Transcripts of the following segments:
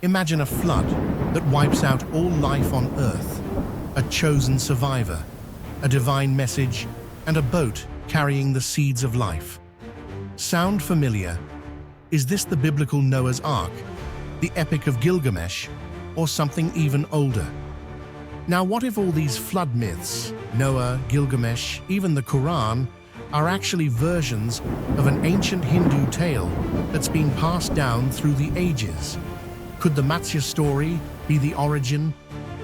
Imagine a flood that wipes out all life on Earth, a chosen survivor, a divine message, and a boat carrying the seeds of life. Sound familiar? Is this the biblical Noah's Ark, the Epic of Gilgamesh, or something even older? Now, what if all these flood myths, Noah, Gilgamesh, even the Quran, are actually versions of an ancient Hindu tale that's been passed down through the ages? Could the Matsya story be the origin,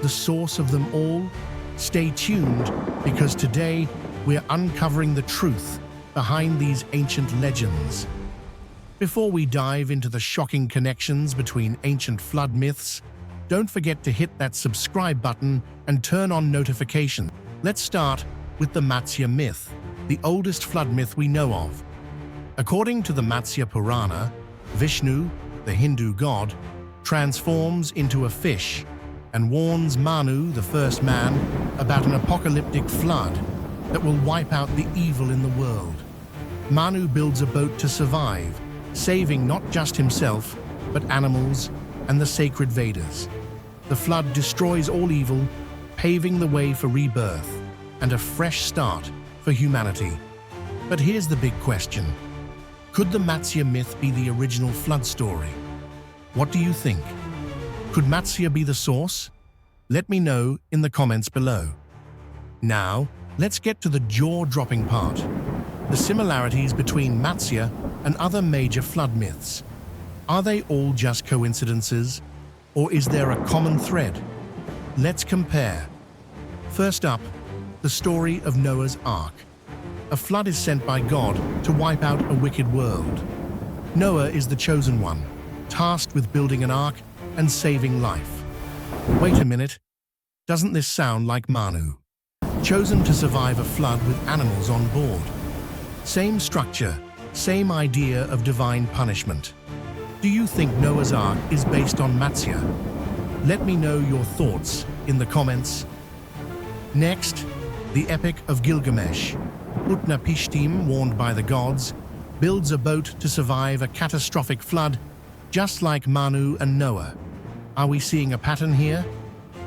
the source of them all? Stay tuned, because today we're uncovering the truth behind these ancient legends. Before we dive into the shocking connections between ancient flood myths, don't forget to hit that subscribe button and turn on notifications. Let's start with the Matsya myth, the oldest flood myth we know of. According to the Matsya Purana, Vishnu, the Hindu god, transforms into a fish and warns Manu, the first man, about an apocalyptic flood that will wipe out the evil in the world. Manu builds a boat to survive, saving not just himself, but animals and the sacred Vedas. The flood destroys all evil, paving the way for rebirth and a fresh start for humanity. But here's the big question. Could the Matsya myth be the original flood story? What do you think? Could Matsya be the source? Let me know in the comments below. Now, let's get to the jaw-dropping part. The similarities between Matsya and other major flood myths. Are they all just coincidences? Or is there a common thread? Let's compare. First up, the story of Noah's Ark. A flood is sent by God to wipe out a wicked world. Noah is the chosen one, tasked with building an ark and saving life. Wait a minute, doesn't this sound like Manu? Chosen to survive a flood with animals on board. Same structure, same idea of divine punishment. Do you think Noah's Ark is based on Matsya? Let me know your thoughts in the comments. Next, the Epic of Gilgamesh. Utnapishtim, warned by the gods, builds a boat to survive a catastrophic flood, just like Manu and Noah. Are we seeing a pattern here?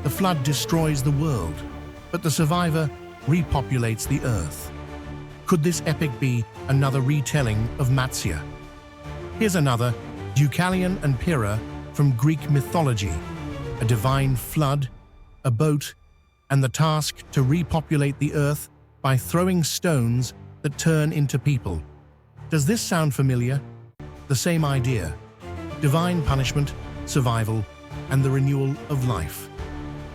The flood destroys the world, but the survivor repopulates the earth. Could this epic be another retelling of Matsya? Here's another, Deucalion and Pyrrha from Greek mythology. A divine flood, a boat, and the task to repopulate the earth by throwing stones that turn into people. Does this sound familiar? The same idea. Divine punishment, survival, and the renewal of life.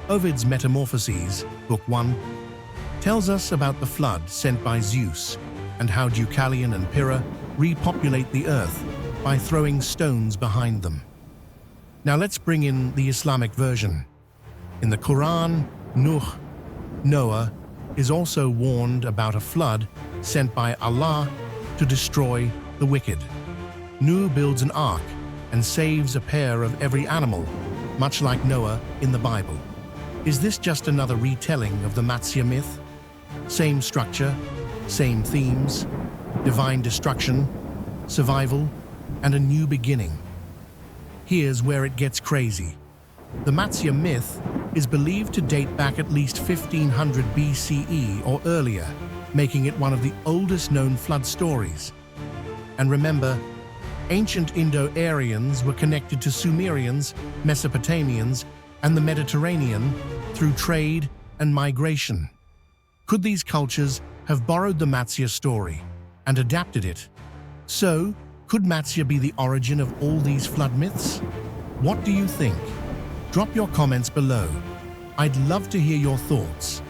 Ovid's Metamorphoses, Book 1, tells us about the flood sent by Zeus and how Deucalion and Pyrrha repopulate the earth by throwing stones behind them. Now let's bring in the Islamic version. In the Quran, Noah, is also warned about a flood sent by Allah to destroy the wicked. Nuh builds an ark and saves a pair of every animal, much like Noah in the Bible. Is this just another retelling of the Matsya myth? Same structure, same themes, divine destruction, survival, and a new beginning. Here's where it gets crazy. The Matsya myth is believed to date back at least 1500 BCE or earlier, making it one of the oldest known flood stories. And remember, ancient Indo-Aryans were connected to Sumerians, Mesopotamians, and the Mediterranean through trade and migration. Could these cultures have borrowed the Matsya story and adapted it? So, could Matsya be the origin of all these flood myths? What do you think? Drop your comments below. I'd love to hear your thoughts.